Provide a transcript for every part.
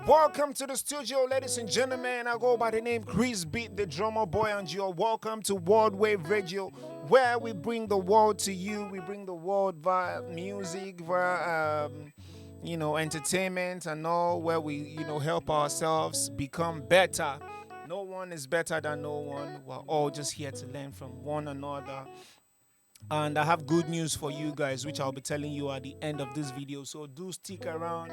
Welcome to the studio, ladies and gentlemen. I go by the name Krizbeatz, the drummer boy, and you're welcome to WWRadio, where we bring the world to you. We bring the world via music, via entertainment and all, where we help ourselves become better. No one is better than no one. We're all just here to learn from one another. And I have good news for you guys, which I'll be telling you at the end of this video. So do stick around.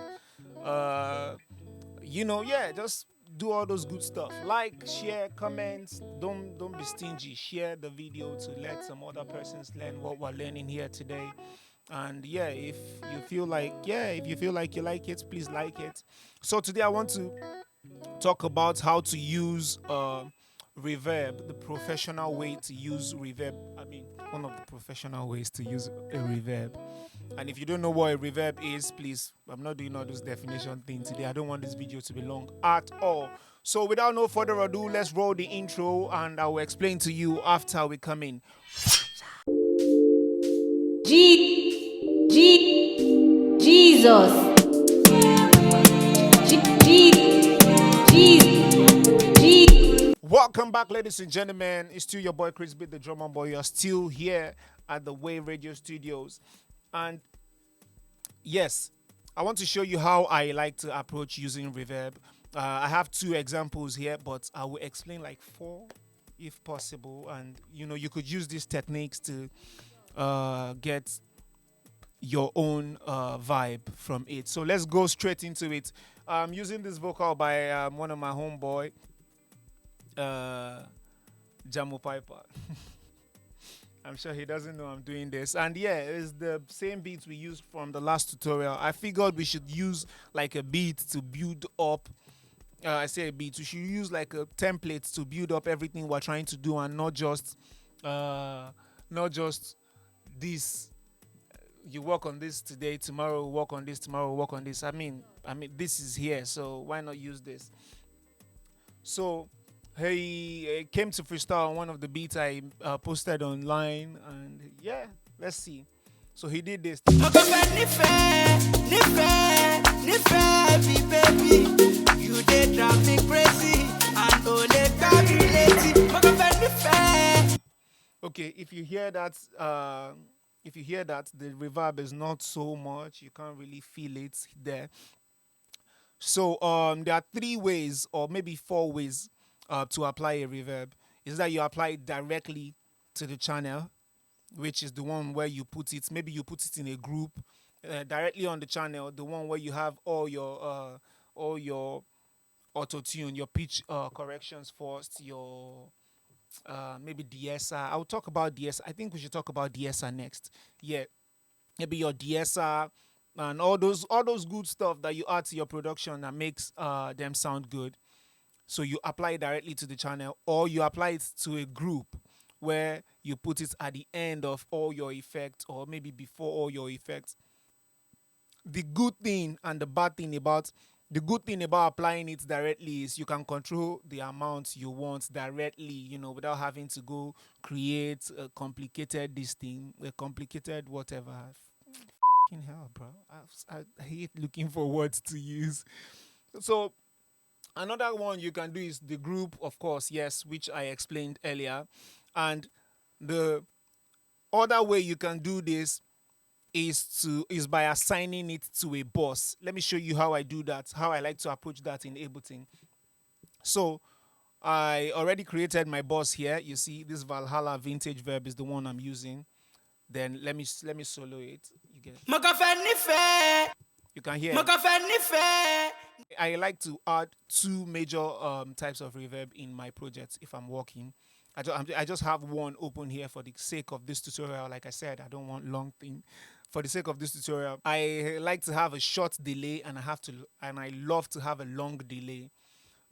Just do all those good stuff. Like, share, comment. Don't be stingy. Share the video to let some other persons learn what we're learning here today. And if you feel like you like it, please like it. So today I want to talk about how to use reverb, the professional way to use reverb. I mean, one of the professional ways to use a reverb. And if you don't know what a reverb is, please, I'm not doing all this definition thing today. I don't want this video to be long at all. So without no further ado, let's roll the intro and I will explain to you after we come in. Jesus. Welcome back, ladies and gentlemen. It's still your boy Krizbeatz, the drummer boy. You're still here at the WWRadio studios. And yes, I want to show you how I like to approach using reverb. I have 2 examples here, but I will explain like 4 if possible. And you could use these techniques to get your own vibe from it. So let's go straight into it. I'm using this vocal by one of my homeboy, Jamo Piper. I'm sure he doesn't know I'm doing this. And it's the same beats we used from the last tutorial. I figured we should use like a beat to build up. I say a beat. We should use like a template to build up everything we're trying to do, and not just this. You work on this today, tomorrow work on this, tomorrow work on this. I mean, this is here, so why not use this? So he came to freestyle on one of the beats I posted online, and let's see. So he did this. Okay, if you hear that, the reverb is not so much. You can't really feel it there. So there are 3 ways, or maybe 4 ways, to apply a reverb. Is that you apply it directly to the channel, which is the one where you put it. Maybe you put it in a group directly on the channel. The one where you have all your auto tune, your pitch corrections first, your maybe DSR. I'll talk about DSR. I think we should talk about DSR next. Yeah, maybe your DSR and all those good stuff that you add to your production that makes them sound good. So you apply it directly to the channel, or you apply it to a group where you put it at the end of all your effects, or maybe before all your effects. The good thing and the bad thing about applying it directly is you can control the amount you want directly, without having to go create a complicated complicated whatever. Fucking hell, bro. I hate looking for words to use. So another one you can do is the group, of course, yes, which I explained earlier. And the other way you can do this is by assigning it to a boss. Let me show you how I do that, how I like to approach that in Ableton. So I already created my boss here. You see, this Valhalla vintage verb is the one I'm using. Then let me solo it. You get it? You can hear it. I like to add 2 major types of reverb in my projects if I'm working. I just have one open here for the sake of this tutorial. Like I said, I don't want long thing. For the sake of this tutorial, I like to have a short delay, and I love to have a long delay.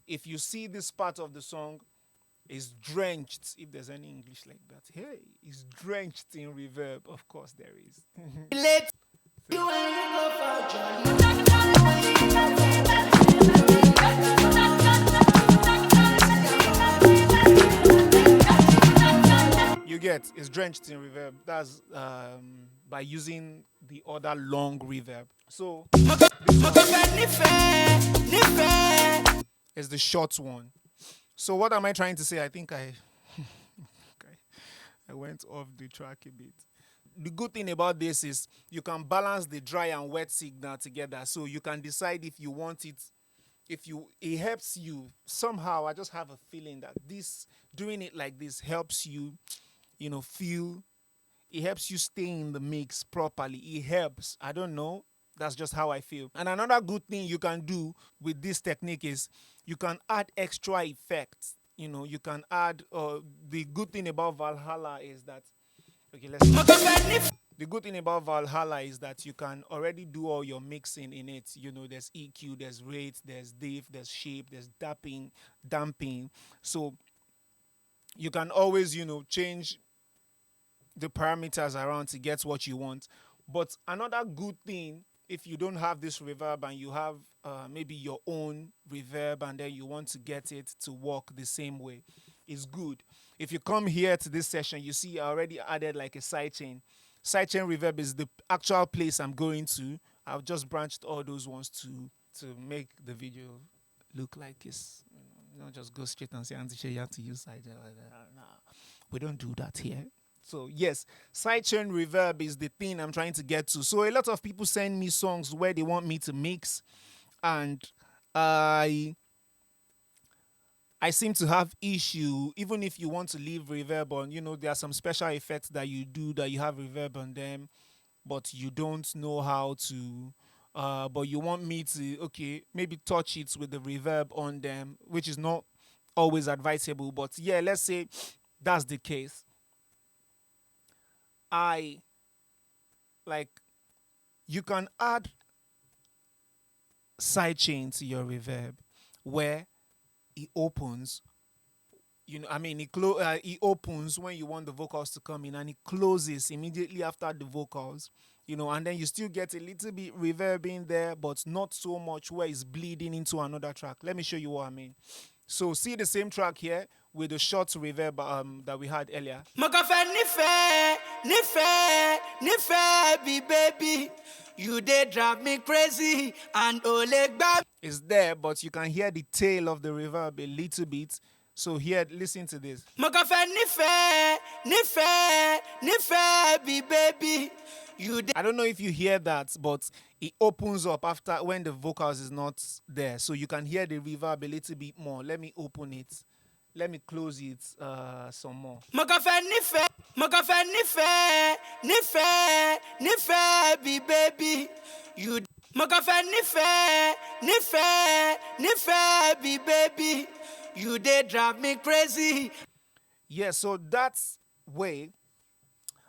If you see this part of the song is drenched, if there's any English like that, hey, it's drenched in reverb. Of course there is. You get, it's drenched in reverb. That's by using the other long reverb. So this one, is the short one. So what am I trying to say? I think okay, I went off the track a bit. The good thing about this is you can balance the dry and wet signal together, so you can decide if you want it. If you, it helps you somehow. I just have a feeling that this, doing it like this, helps you, feel. It helps you stay in the mix properly. It helps. I don't know. That's just how I feel. And another good thing you can do with this technique is you can add extra effects. You can add. The good thing about Valhalla is that, okay, the good thing about Valhalla is that you can already do all your mixing in it. There's EQ, there's rate, there's diff, there's shape, there's damping. So you can always, change the parameters around to get what you want. But another good thing, if you don't have this reverb and you have maybe your own reverb and then you want to get it to work the same way, is good. If you come here to this session, you see I already added like a sidechain. Sidechain reverb is the actual place I'm going to. I've just branched all those ones to make the video look like it's, not just go straight and say, Antisha, you have to use sidechain. No, we don't do that here. So yes, sidechain reverb is the thing I'm trying to get to. So a lot of people send me songs where they want me to mix, and I seem to have issue. Even if you want to leave reverb on, there are some special effects that you do that you have reverb on them, but you don't know how to. But you want me to, maybe touch it with the reverb on them, which is not always advisable. But yeah, let's say that's the case. You can add sidechain to your reverb where it opens. It opens when you want the vocals to come in, and it closes immediately after the vocals. And then you still get a little bit reverb in there, but not so much where it's bleeding into another track. Let me show you what I mean. So see the same track here with the short reverb that we had earlier. Baby, you did drive me crazy and it's there, but you can hear the tail of the reverb a little bit. So here, listen to this. Baby. I don't know if you hear that, but it opens up after when the vocals is not there. So you can hear the reverb a little bit more. Let me open it. Let me close it some more. Baby. You baby. You did drive me crazy. Yeah, so that's way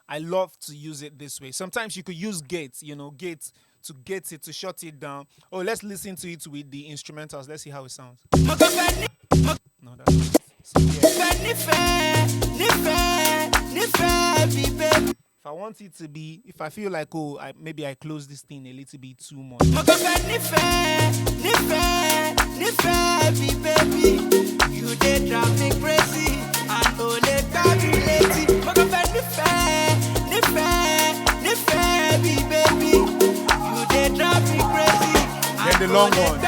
I love to use it this way. Sometimes you could use gates, gates to get it, to shut it down. Oh, let's listen to it with the instrumentals. Let's see how it sounds. No, that's so, if I want it to be, if I feel like, maybe I close this thing a little bit too much. You did drive me crazy and baby. You did drive me crazy. Then the long one.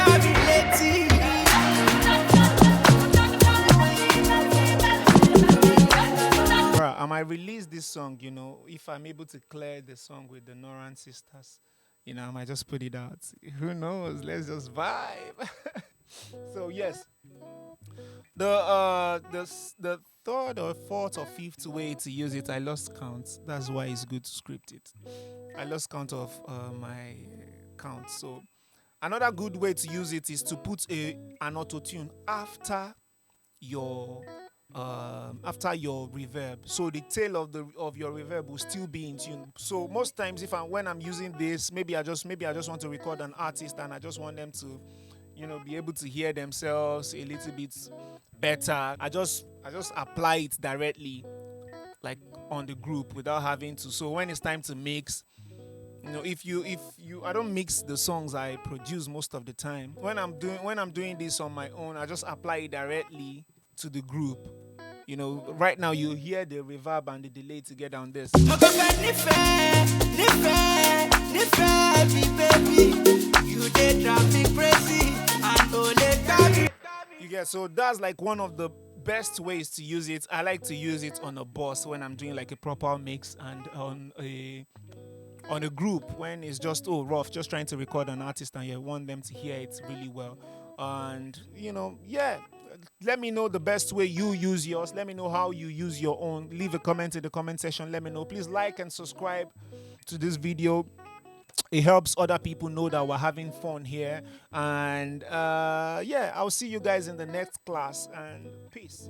I might release this song, if I'm able to clear the song with the Noran sisters, I might just put it out. Who knows? Let's just vibe. So yes, the third or fourth or fifth way to use it, I lost count. That's why it's good to script it. I lost count of my count. So another good way to use it is to put an auto tune after your reverb, so the tail of your reverb will still be in tune. So most times when I'm using this, maybe I just want to record an artist and I just want them to be able to hear themselves a little bit better. I just apply it directly, like on the group, without having to. So when it's time to mix, I don't mix the songs I produce most of the time. When I'm doing this on my own, I just apply it directly to the group. Right now you hear the reverb and the delay together on this. You did drive me crazy and Yeah, so that's like one of the best ways to use it. I like to use it on a bus when I'm doing like a proper mix, and on a group when it's just rough, just trying to record an artist and you want them to hear it really well. And yeah, let me know the best way you use yours. Let me know how you use your own. Leave a comment in the comment section. Let me know. Please like and subscribe to this video. It helps other people know that we're having fun here. And yeah, I'll see you guys in the next class, and peace.